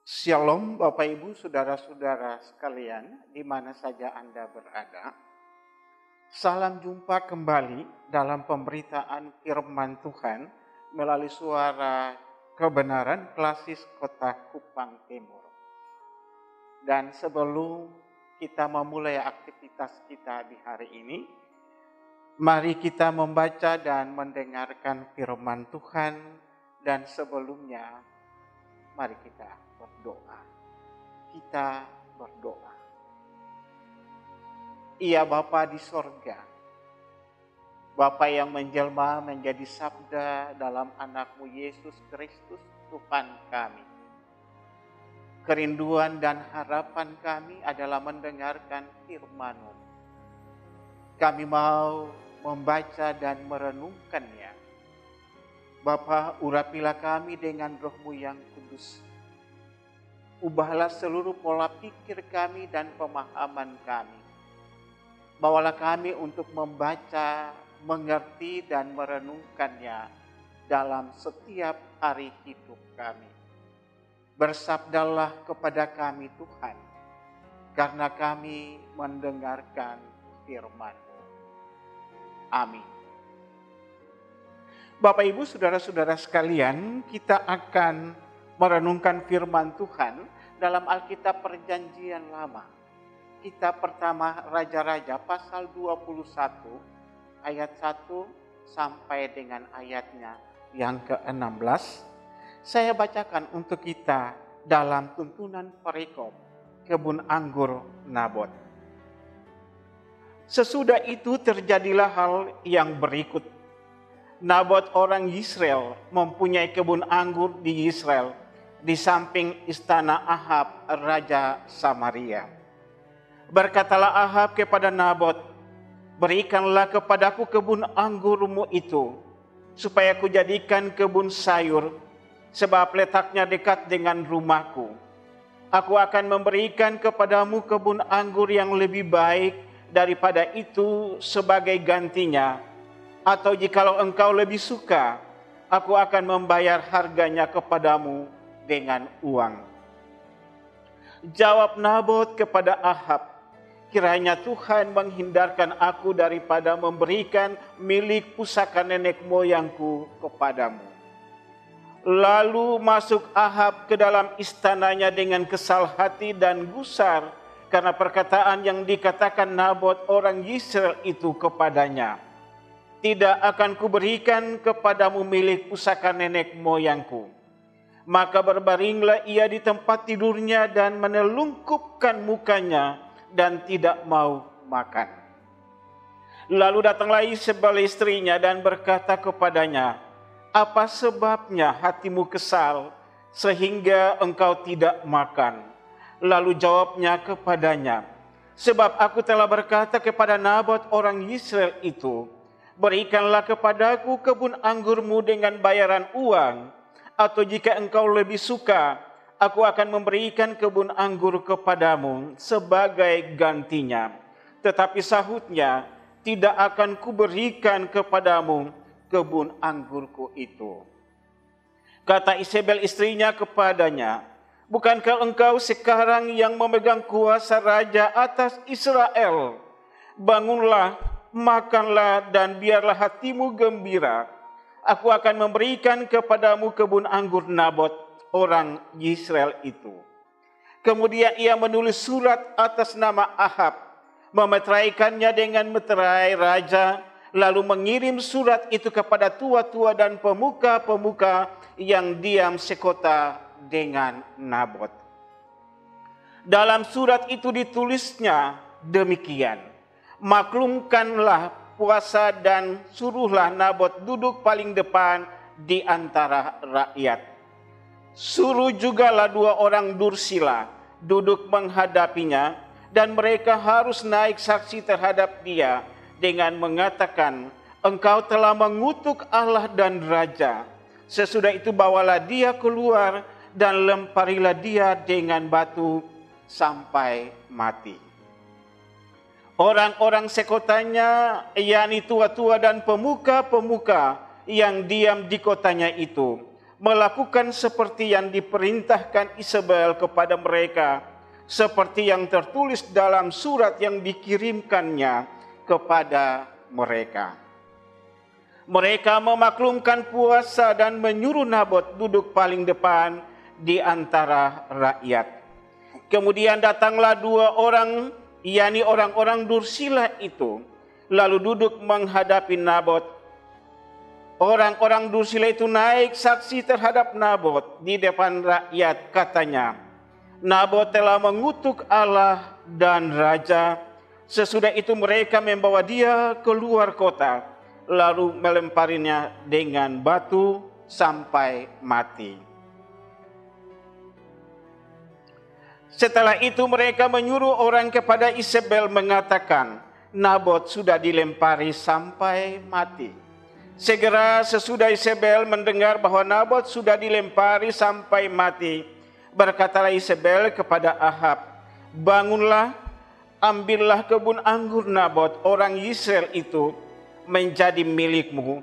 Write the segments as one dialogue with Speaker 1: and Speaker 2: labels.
Speaker 1: Shalom Bapak Ibu Saudara-saudara sekalian di mana saja Anda berada. Salam jumpa kembali dalam pemberitaan firman Tuhan melalui suara kebenaran klasis Kota Kupang Timur. Dan sebelum kita memulai aktivitas kita di hari ini, mari kita membaca dan mendengarkan firman Tuhan, dan sebelumnya mari kita berdoa. Kita berdoa. Iya Bapa di sorga, Bapa yang menjelma menjadi sabda dalam anakmu Yesus Kristus Tuhan kami. Kerinduan dan harapan kami adalah mendengarkan firman-Mu. Kami mau membaca dan merenungkannya. Bapa, urapilah kami dengan Roh-Mu yang kudus. Ubahlah seluruh pola pikir kami dan pemahaman kami. Bawalah kami untuk membaca, mengerti dan merenungkannya dalam setiap hari hidup kami. Bersabdalah kepada kami Tuhan, karena kami mendengarkan firman-Mu. Amin. Bapak Ibu Saudara-saudara sekalian, kita akan merenungkan firman Tuhan dalam Alkitab Perjanjian Lama. Kitab pertama Raja-Raja pasal 21 ayat 1 sampai dengan ayatnya yang ke-16. Saya bacakan untuk kita dalam tuntunan perikop kebun anggur Nabot. Sesudah itu terjadilah hal yang berikut. Nabot orang Yisrael mempunyai kebun anggur di Yisrael di samping istana Ahab Raja Samaria. Berkatalah Ahab kepada Nabot, "Berikanlah kepadaku kebun anggurmu itu, supaya kujadikan kebun sayur, sebab letaknya dekat dengan rumahku. Aku akan memberikan kepadamu kebun anggur yang lebih baik daripada itu sebagai gantinya. Atau jikalau engkau lebih suka, aku akan membayar harganya kepadamu dengan uang." Jawab Nabot kepada Ahab, "Kiranya Tuhan menghindarkan aku daripada memberikan milik pusaka nenek moyangku kepadamu." Lalu masuk Ahab ke dalam istananya dengan kesal hati dan gusar karena perkataan yang dikatakan Nabot orang Yisrael itu kepadanya. "Tidak akan kuberikan kepadamu milik pusaka nenek moyangku." Maka berbaringlah ia di tempat tidurnya dan menelungkupkan mukanya dan tidak mau makan. Lalu datanglah Isabel istrinya dan berkata kepadanya, "Apa sebabnya hatimu kesal sehingga engkau tidak makan?" Lalu jawabnya kepadanya, "Sebab aku telah berkata kepada Nabot orang Yisrael itu, berikanlah kepadaku kebun anggurmu dengan bayaran uang, atau jika engkau lebih suka, aku akan memberikan kebun anggur kepadamu sebagai gantinya. Tetapi sahutnya, tidak akan kuberikan kepadamu kebun anggurku itu." Kata Isabel istrinya kepadanya, "Bukankah engkau sekarang yang memegang kuasa raja atas Israel? Bangunlah, makanlah, dan biarlah hatimu gembira. Aku akan memberikan kepadamu kebun anggur Nabot orang Yisrael itu." Kemudian ia menulis surat atas nama Ahab, memeteraikannya dengan meterai raja, lalu mengirim surat itu kepada tua-tua dan pemuka-pemuka yang diam sekota dengan Nabot. Dalam surat itu ditulisnya demikian, "Maklumkanlah puasa dan suruhlah Nabot duduk paling depan di antara rakyat. Suruh jugalah 2 orang dursila duduk menghadapinya, dan mereka harus naik saksi terhadap dia dengan mengatakan, 'Engkau telah mengutuk Allah dan raja.' Sesudah itu bawalah dia keluar dan lemparilah dia dengan batu sampai mati." Orang-orang sekotanya, yakni tua-tua dan pemuka-pemuka yang diam di kotanya itu, melakukan seperti yang diperintahkan Isabel kepada mereka, seperti yang tertulis dalam surat yang dikirimkannya kepada mereka. Mereka memaklumkan puasa dan menyuruh Nabot duduk paling depan di antara rakyat. Kemudian datanglah 2 orang, yakni orang-orang Dursila itu, lalu duduk menghadapi Nabot. Orang-orang Dursila itu naik saksi terhadap Nabot di depan rakyat, katanya, Nabot telah mengutuk Allah dan raja. Sesudah itu mereka membawa dia keluar kota, lalu melemparinya dengan batu sampai mati. Setelah itu mereka menyuruh orang kepada Isabel mengatakan, Nabot sudah dilempari sampai mati. Segera sesudah Isabel mendengar bahwa Nabot sudah dilempari sampai mati, berkatalah Isabel kepada Ahab, bangunlah, ambillah kebun anggur Nabot orang Yisrael itu menjadi milikmu,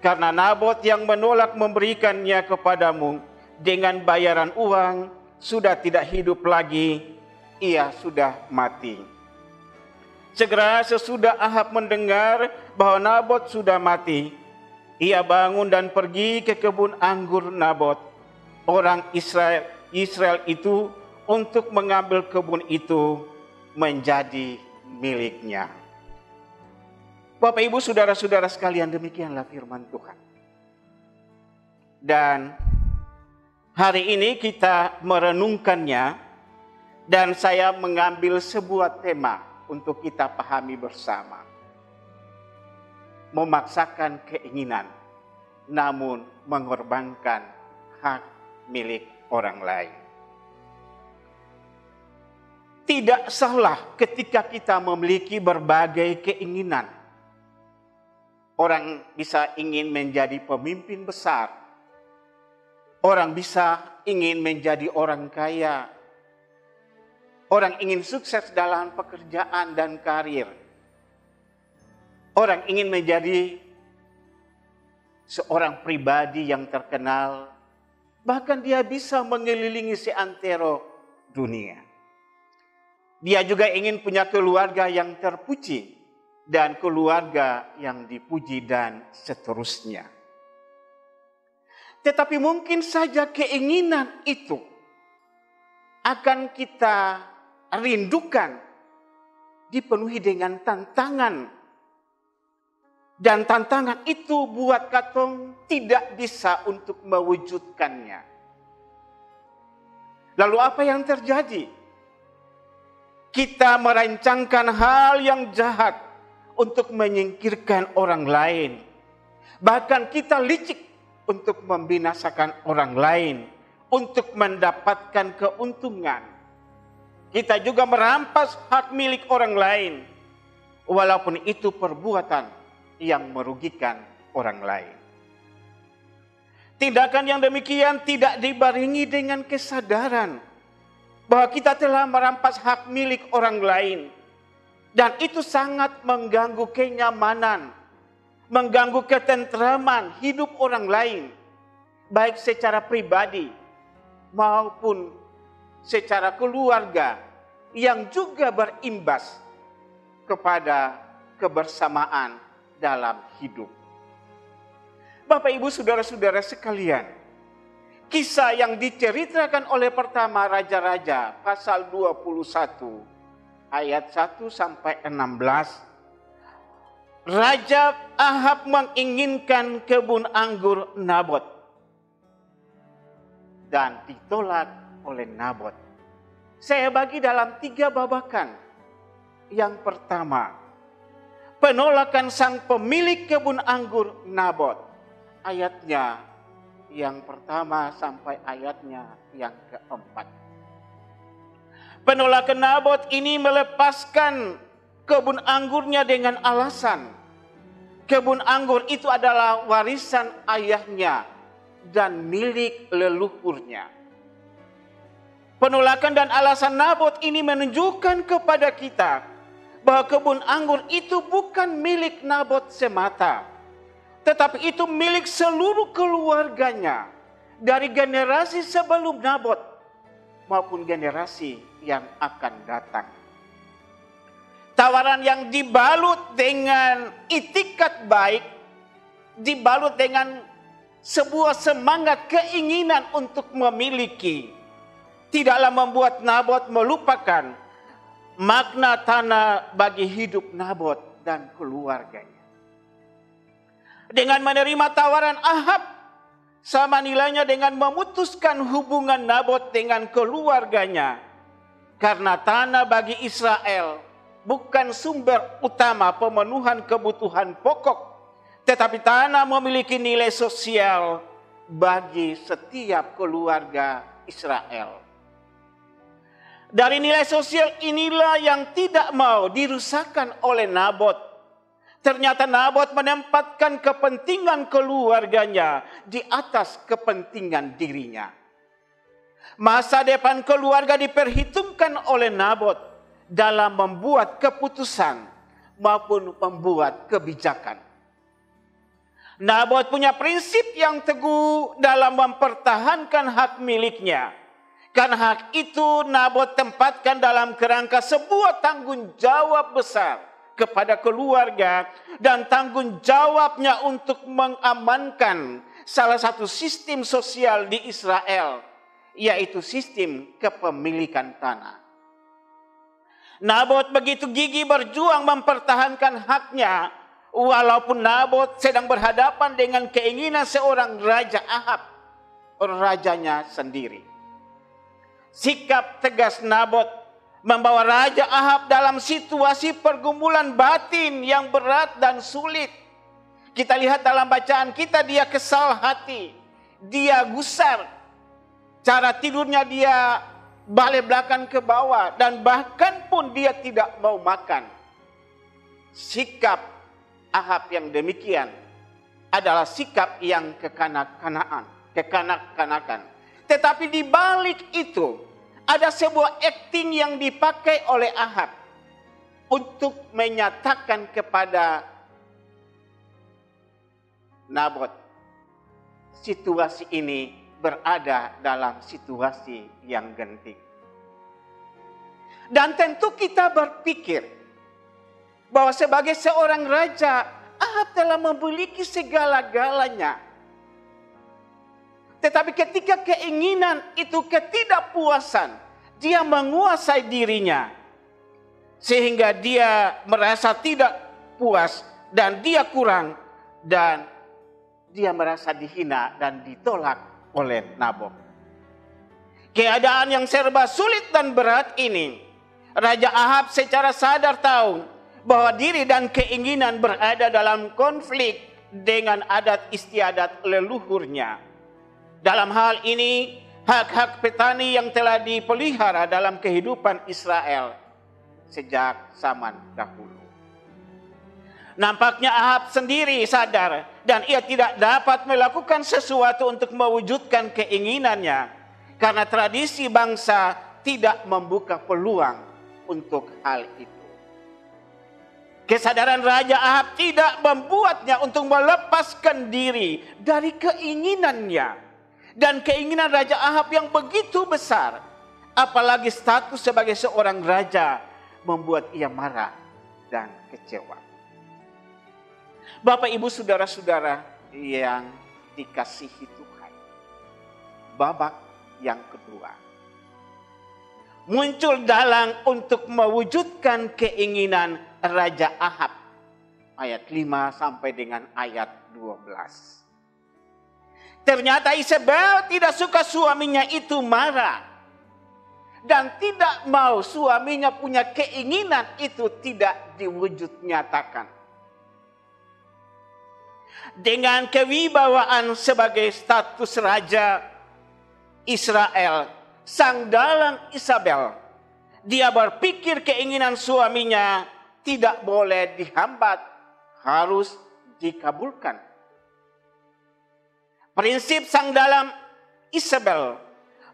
Speaker 1: karena Nabot yang menolak memberikannya kepadamu dengan bayaran uang sudah tidak hidup lagi, ia sudah mati. Segera sesudah Ahab mendengar bahwa Nabot sudah mati, ia bangun dan pergi ke kebun anggur Nabot orang Israel itu untuk mengambil kebun itu menjadi miliknya. Bapak, Ibu, saudara-saudara sekalian, demikianlah firman Tuhan. Dan hari ini kita merenungkannya, dan saya mengambil sebuah tema untuk kita pahami bersama. Memaksakan keinginan, namun mengorbankan hak milik orang lain. Tidak salah ketika kita memiliki berbagai keinginan. Orang bisa ingin menjadi pemimpin besar. Orang bisa ingin menjadi orang kaya. Orang ingin sukses dalam pekerjaan dan karir. Orang ingin menjadi seorang pribadi yang terkenal. Bahkan dia bisa mengelilingi seantero dunia. Dia juga ingin punya keluarga yang terpuji dan keluarga yang dipuji dan seterusnya. Tetapi mungkin saja keinginan itu akan kita rindukan dipenuhi dengan tantangan. Dan tantangan itu buat katong tidak bisa untuk mewujudkannya. Lalu apa yang terjadi? Kita merancangkan hal yang jahat untuk menyingkirkan orang lain. Bahkan kita licik untuk membinasakan orang lain, untuk mendapatkan keuntungan. Kita juga merampas hak milik orang lain, walaupun itu perbuatan yang merugikan orang lain. Tindakan yang demikian tidak dibarengi dengan kesadaran bahwa kita telah merampas hak milik orang lain. Dan itu sangat mengganggu kenyamanan, mengganggu ketentraman hidup orang lain, baik secara pribadi maupun secara keluarga, yang juga berimbas kepada kebersamaan dalam hidup. Bapak, Ibu, saudara-saudara sekalian, kisah yang diceritakan oleh pertama Raja-Raja pasal 21 ayat 1 sampai 16. Raja Ahab menginginkan kebun anggur Nabot dan ditolak oleh Nabot. Saya bagi dalam 3 babakan. Yang pertama, penolakan sang pemilik kebun anggur Nabot. Ayatnya yang pertama sampai ayatnya yang keempat. Penolakan Nabot ini melepaskan kebun anggurnya dengan alasan kebun anggur itu adalah warisan ayahnya dan milik leluhurnya. Penolakan dan alasan Nabot ini menunjukkan kepada kita bahwa kebun anggur itu bukan milik Nabot semata, tetapi itu milik seluruh keluarganya dari generasi sebelum Nabot maupun generasi yang akan datang. Tawaran yang dibalut dengan itikat baik, dibalut dengan sebuah semangat keinginan untuk memiliki, tidaklah membuat Nabot melupakan makna tanah bagi hidup Nabot dan keluarganya. Dengan menerima tawaran Ahab, sama nilainya dengan memutuskan hubungan Nabot dengan keluarganya. Karena tanah bagi Israel bukan sumber utama pemenuhan kebutuhan pokok, tetapi tanah memiliki nilai sosial bagi setiap keluarga Israel. Dari nilai sosial inilah yang tidak mau dirusakkan oleh Nabot. Ternyata Nabot menempatkan kepentingan keluarganya di atas kepentingan dirinya. Masa depan keluarga diperhitungkan oleh Nabot dalam membuat keputusan maupun membuat kebijakan. Nabot punya prinsip yang teguh dalam mempertahankan hak miliknya. Karena hak itu Nabot tempatkan dalam kerangka sebuah tanggung jawab besar kepada keluarga dan tanggung jawabnya untuk mengamankan salah satu sistem sosial di Israel, yaitu sistem kepemilikan tanah. Nabot begitu gigih berjuang mempertahankan haknya, walaupun Nabot sedang berhadapan dengan keinginan seorang Raja Ahab, rajanya sendiri. Sikap tegas Nabot membawa Raja Ahab dalam situasi pergumulan batin yang berat dan sulit. Kita lihat dalam bacaan kita, dia kesal hati, dia gusar, cara tidurnya dia balik belakang ke bawah, dan bahkan pun dia tidak mau makan. Sikap Ahab yang demikian adalah sikap yang kekanak-kanakan. Tetapi di balik itu ada sebuah akting yang dipakai oleh Ahab untuk menyatakan kepada Nabot, situasi ini berada dalam situasi yang genting. Dan tentu kita berpikir bahwa sebagai seorang raja, Ahab telah memiliki segala-galanya. Tetapi ketika keinginan itu ketidakpuasan, dia menguasai dirinya. Sehingga dia merasa tidak puas dan dia kurang. Dan dia merasa dihina dan ditolak oleh Nabot. Keadaan yang serba sulit dan berat ini, Raja Ahab secara sadar tahu bahwa diri dan keinginan berada dalam konflik dengan adat istiadat leluhurnya. Dalam hal ini, hak-hak petani yang telah dipelihara dalam kehidupan Israel sejak zaman dahulu. Nampaknya Ahab sendiri sadar dan ia tidak dapat melakukan sesuatu untuk mewujudkan keinginannya karena tradisi bangsa tidak membuka peluang untuk hal itu. Kesadaran Raja Ahab tidak membuatnya untuk melepaskan diri dari keinginannya. Dan keinginan Raja Ahab yang begitu besar, apalagi status sebagai seorang raja, membuat ia marah dan kecewa. Bapak, Ibu, saudara-saudara yang dikasihi Tuhan, babak yang kedua muncul dalang untuk mewujudkan keinginan Raja Ahab. Ayat 5 sampai dengan ayat 12. Ternyata Isabel tidak suka suaminya itu marah. Dan tidak mau suaminya punya keinginan itu tidak diwujud nyatakan. Dengan kewibawaan sebagai status raja Israel, sang dalang Isabel, dia berpikir keinginan suaminya tidak boleh dihambat, harus dikabulkan. Prinsip sang dalang Isabel,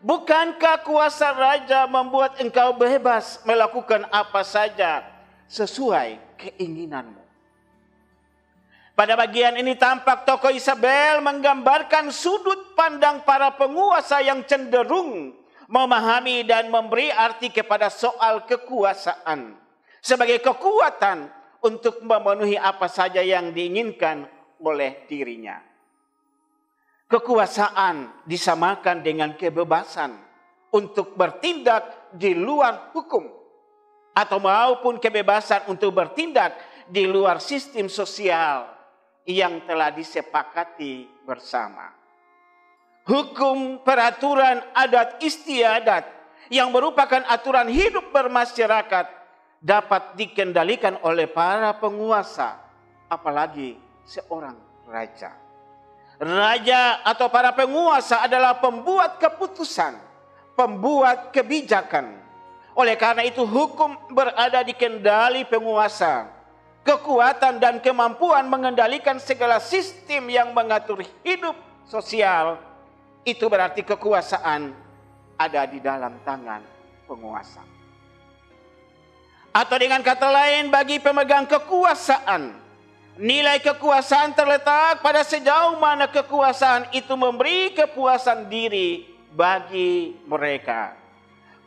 Speaker 1: bukankah kuasa raja membuat engkau bebas melakukan apa saja sesuai keinginanmu? Pada bagian ini tampak tokoh Isabel menggambarkan sudut pandang para penguasa yang cenderung memahami dan memberi arti kepada soal kekuasaan sebagai kekuatan untuk memenuhi apa saja yang diinginkan oleh dirinya. Kekuasaan disamakan dengan kebebasan untuk bertindak di luar hukum atau maupun kebebasan untuk bertindak di luar sistem sosial yang telah disepakati bersama. Hukum, peraturan, adat istiadat yang merupakan aturan hidup bermasyarakat dapat dikendalikan oleh para penguasa, apalagi seorang raja. Raja atau para penguasa adalah pembuat keputusan, pembuat kebijakan. Oleh karena itu hukum berada di kendali penguasa. Kekuatan dan kemampuan mengendalikan segala sistem yang mengatur hidup sosial, itu berarti kekuasaan ada di dalam tangan penguasa. Atau dengan kata lain, bagi pemegang kekuasaan, nilai kekuasaan terletak pada sejauh mana kekuasaan itu memberi kepuasan diri bagi mereka.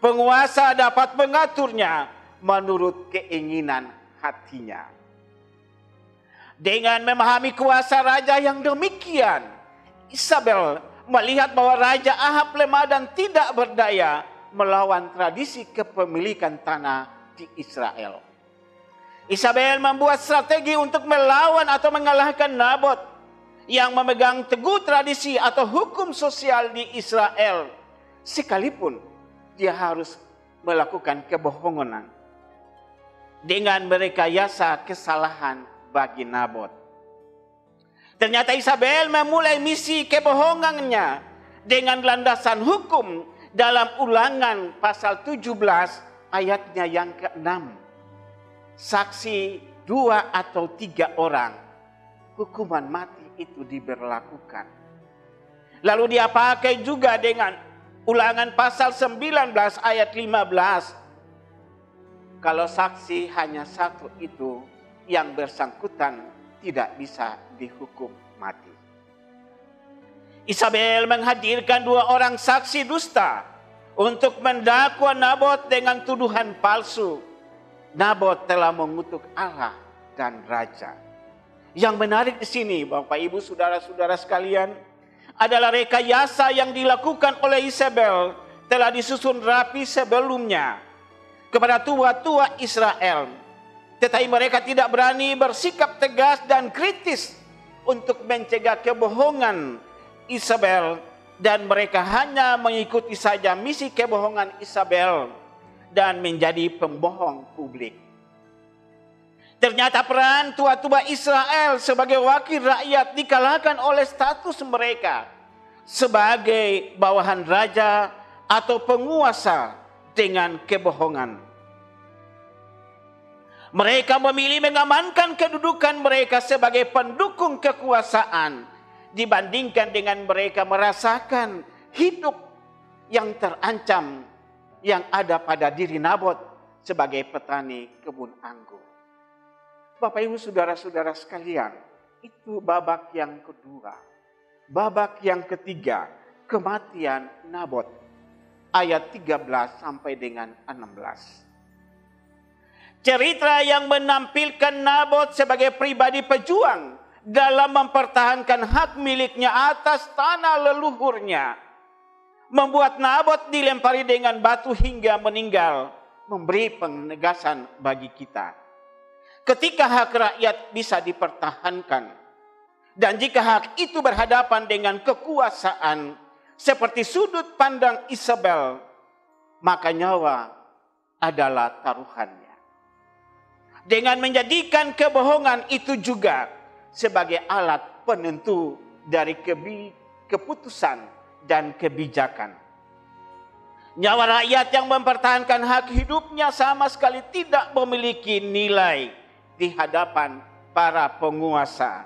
Speaker 1: Penguasa dapat mengaturnya menurut keinginan hatinya. Dengan memahami kuasa raja yang demikian, Isabel melihat bahwa Raja Ahab lemah dan tidak berdaya melawan tradisi kepemilikan tanah di Israel. Isabel membuat strategi untuk melawan atau mengalahkan Nabot yang memegang teguh tradisi atau hukum sosial di Israel, sekalipun dia harus melakukan kebohongan dengan merekayasa kesalahan bagi Nabot. Ternyata Isabel memulai misi kebohongannya dengan landasan hukum dalam Ulangan pasal 17 ayatnya yang ke-6. Saksi 2 atau 3 orang, hukuman mati itu diberlakukan. Lalu dia pakai juga dengan Ulangan pasal 19 ayat 15. Kalau saksi hanya satu itu, yang bersangkutan tidak bisa dihukum mati. Isabel menghadirkan 2 orang saksi dusta untuk mendakwa Nabot dengan tuduhan palsu. Nabot telah mengutuk Allah dan raja. Yang menarik di sini, Bapak Ibu, saudara-saudara sekalian, adalah rekayasa yang dilakukan oleh Isabel telah disusun rapi sebelumnya kepada tua-tua Israel. Tetapi mereka tidak berani bersikap tegas dan kritis untuk mencegah kebohongan Isabel, dan mereka hanya mengikuti saja misi kebohongan Isabel dan menjadi pembohong publik. Ternyata peran tua-tua Israel sebagai wakil rakyat dikalahkan oleh status mereka sebagai bawahan raja atau penguasa dengan kebohongan. Mereka memilih mengamankan kedudukan mereka sebagai pendukung kekuasaan dibandingkan dengan mereka merasakan hidup yang terancam yang ada pada diri Nabot sebagai petani kebun anggur. Bapak Ibu saudara-saudara sekalian, itu babak yang kedua. Babak yang ketiga, kematian Nabot. Ayat 13 sampai dengan 16. Cerita yang menampilkan Nabot sebagai pribadi pejuang dalam mempertahankan hak miliknya atas tanah leluhurnya membuat Nabot dilempari dengan batu hingga meninggal, memberi penegasan bagi kita. Ketika hak rakyat bisa dipertahankan, dan jika hak itu berhadapan dengan kekuasaan seperti sudut pandang Isabel, maka nyawa adalah taruhannya. Dengan menjadikan kebohongan itu juga sebagai alat penentu dari keputusan dan kebijakan. Nyawa rakyat yang mempertahankan hak hidupnya sama sekali tidak memiliki nilai di hadapan para penguasa.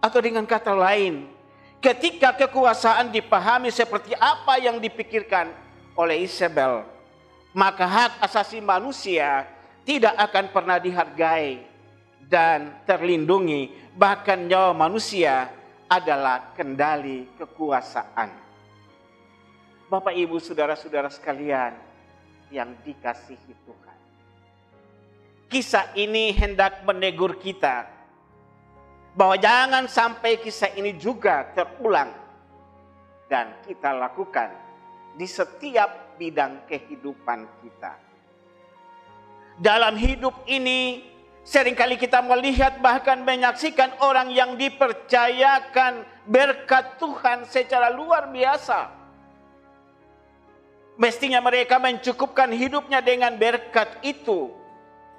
Speaker 1: Atau dengan kata lain, ketika kekuasaan dipahami seperti apa yang dipikirkan oleh Isabel, maka hak asasi manusia tidak akan pernah dihargai dan terlindungi, bahkan nyawa manusia adalah kendali kekuasaan. Bapak, Ibu, saudara-saudara sekalian yang dikasihi Tuhan. Kisah ini hendak menegur kita bahwa jangan sampai kisah ini juga terulang dan kita lakukan di setiap bidang kehidupan kita. Dalam hidup ini seringkali kita melihat bahkan menyaksikan orang yang dipercayakan berkat Tuhan secara luar biasa. Mestinya mereka mencukupkan hidupnya dengan berkat itu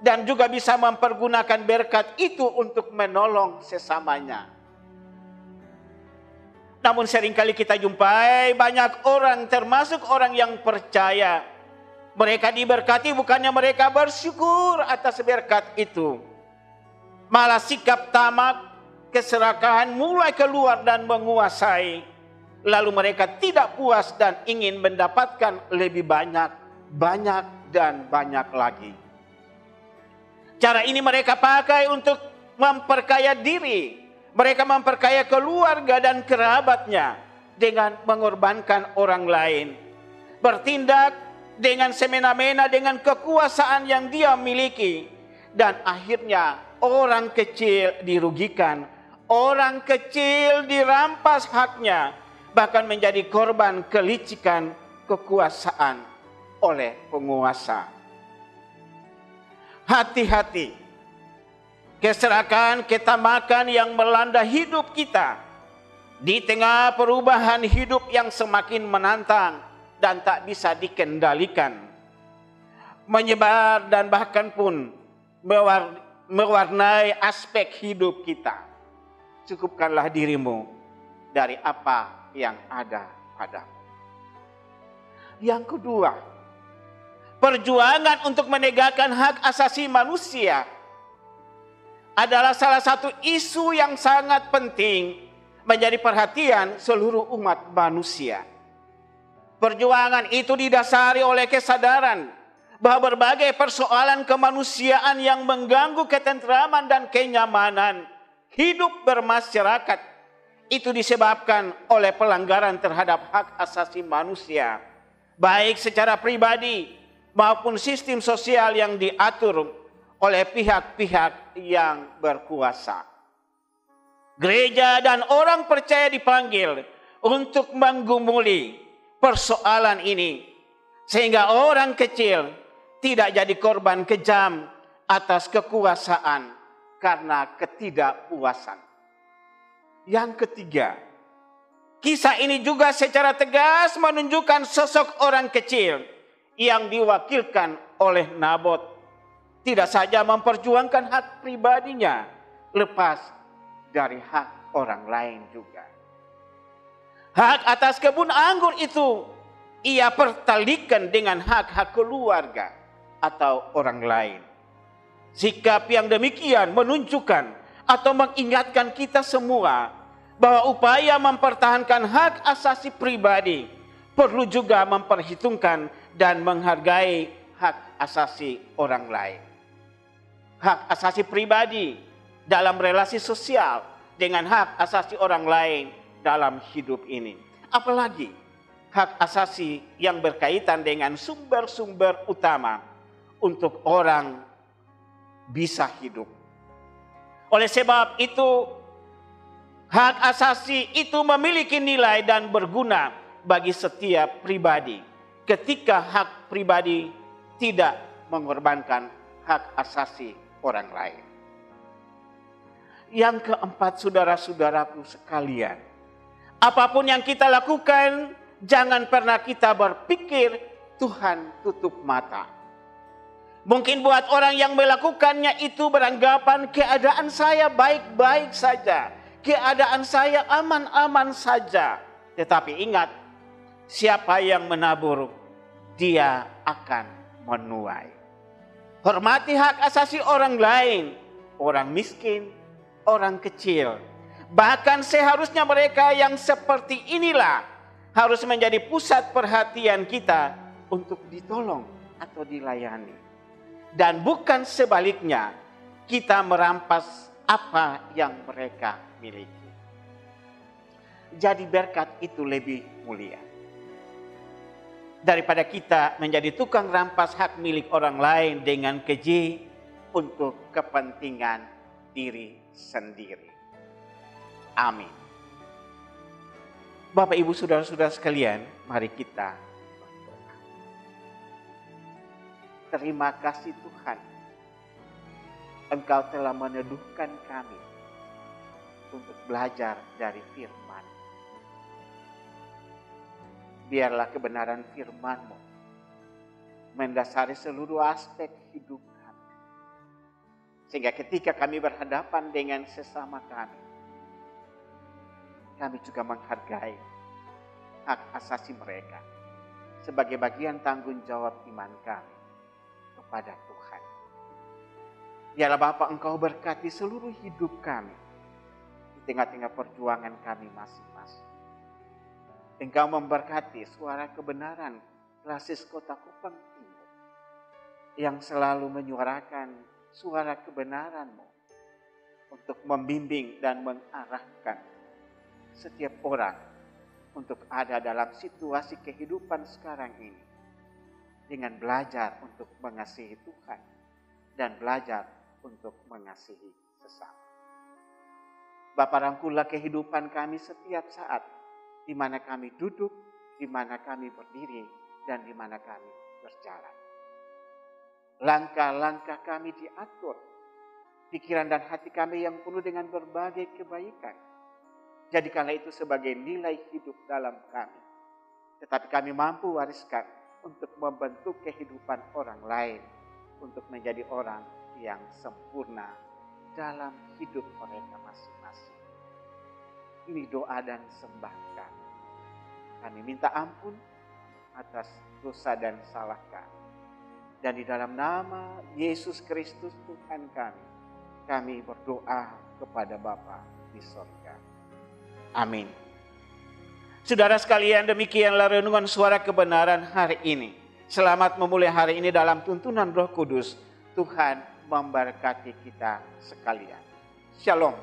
Speaker 1: dan juga bisa mempergunakan berkat itu untuk menolong sesamanya. Namun seringkali kita jumpai banyak orang, termasuk orang yang percaya, mereka diberkati bukannya mereka bersyukur atas berkat itu. Malah sikap tamak, keserakahan mulai keluar dan menguasai. Lalu mereka tidak puas dan ingin mendapatkan lebih banyak, banyak dan banyak lagi. Cara ini mereka pakai untuk memperkaya diri. Mereka memperkaya keluarga dan kerabatnya dengan mengorbankan orang lain. Bertindak dengan semena-mena dengan kekuasaan yang dia miliki. Dan akhirnya orang kecil dirugikan. Orang kecil dirampas haknya. Bahkan menjadi korban kelicikan kekuasaan oleh penguasa. Hati-hati. Keserakahan, ketamakan yang melanda hidup kita. Di tengah perubahan hidup yang semakin menantang dan tak bisa dikendalikan. Menyebar dan bahkan pun mewarnai aspek hidup kita. Cukupkanlah dirimu dari apa yang ada padamu. Yang kedua, perjuangan untuk menegakkan hak asasi manusia adalah salah satu isu yang sangat penting menjadi perhatian seluruh umat manusia. Perjuangan itu didasari oleh kesadaran bahwa berbagai persoalan kemanusiaan yang mengganggu ketentraman dan kenyamanan hidup bermasyarakat itu disebabkan oleh pelanggaran terhadap hak asasi manusia, baik secara pribadi maupun sistem sosial yang diatur oleh pihak-pihak yang berkuasa. Gereja dan orang percaya dipanggil untuk menggumuli persoalan ini, sehingga orang kecil tidak jadi korban kejam atas kekuasaan karena ketidakpuasan. Yang ketiga, kisah ini juga secara tegas menunjukkan sosok orang kecil yang diwakilkan oleh Nabot. Tidak saja memperjuangkan hak pribadinya, lepas dari hak orang lain juga. Hak atas kebun anggur itu ia pertalikan dengan hak-hak keluarga atau orang lain. Sikap yang demikian menunjukkan atau mengingatkan kita semua bahwa upaya mempertahankan hak asasi pribadi perlu juga memperhitungkan dan menghargai hak asasi orang lain. Hak asasi pribadi dalam relasi sosial dengan hak asasi orang lain dalam hidup ini. Apalagi hak asasi yang berkaitan dengan sumber-sumber utama untuk orang bisa hidup. Oleh sebab itu, hak asasi itu memiliki nilai dan berguna bagi setiap pribadi ketika hak pribadi tidak mengorbankan hak asasi orang lain. Yang keempat, saudara-saudaraku sekalian, apapun yang kita lakukan, jangan pernah kita berpikir Tuhan tutup mata. Mungkin buat orang yang melakukannya itu beranggapan keadaan saya baik-baik saja. Keadaan saya aman-aman saja. Tetapi ingat, siapa yang menabur, dia akan menuai. Hormati hak asasi orang lain, orang miskin, orang kecil. Bahkan seharusnya mereka yang seperti inilah harus menjadi pusat perhatian kita untuk ditolong atau dilayani. Dan bukan sebaliknya, kita merampas apa yang mereka miliki. Jadi berkat itu lebih mulia daripada kita menjadi tukang rampas hak milik orang lain dengan keji untuk kepentingan diri sendiri. Amin. Bapak, Ibu, saudara-saudara sekalian, mari kita berdoa. Terima kasih Tuhan, Engkau telah meneduhkan kami untuk belajar dari firman. Biarlah kebenaran firman-Mu mendasari seluruh aspek hidup kami. Sehingga ketika kami berhadapan dengan sesama kami juga menghargai hak asasi mereka sebagai bagian tanggung jawab iman kami kepada Tuhan. Biarlah Bapa, Engkau berkati seluruh hidup kami di tengah-tengah perjuangan kami masing-masing. Engkau memberkati suara kebenaran Klasis Kota Kupang Timur yang selalu menyuarakan suara kebenaran-Mu untuk membimbing dan mengarahkan setiap orang untuk ada dalam situasi kehidupan sekarang ini dengan belajar untuk mengasihi Tuhan dan belajar untuk mengasihi sesama. Bapa, rangkullah kehidupan kami setiap saat, di mana kami duduk, di mana kami berdiri, dan di mana kami berjalan. Langkah-langkah kami diatur, pikiran dan hati kami yang penuh dengan berbagai kebaikan. Jadikanlah itu sebagai nilai hidup dalam kami. Tetapi kami mampu wariskan untuk membentuk kehidupan orang lain, untuk menjadi orang yang sempurna dalam hidup mereka masing-masing. Ini doa dan sembah kami. Kami minta ampun atas dosa dan salah kami. Dan di dalam nama Yesus Kristus Tuhan kami berdoa kepada Bapa di sorga. Amin. Saudara sekalian, demikianlah renungan suara kebenaran hari ini. Selamat memulai hari ini dalam tuntunan Roh Kudus. Tuhan memberkati kita sekalian. Shalom.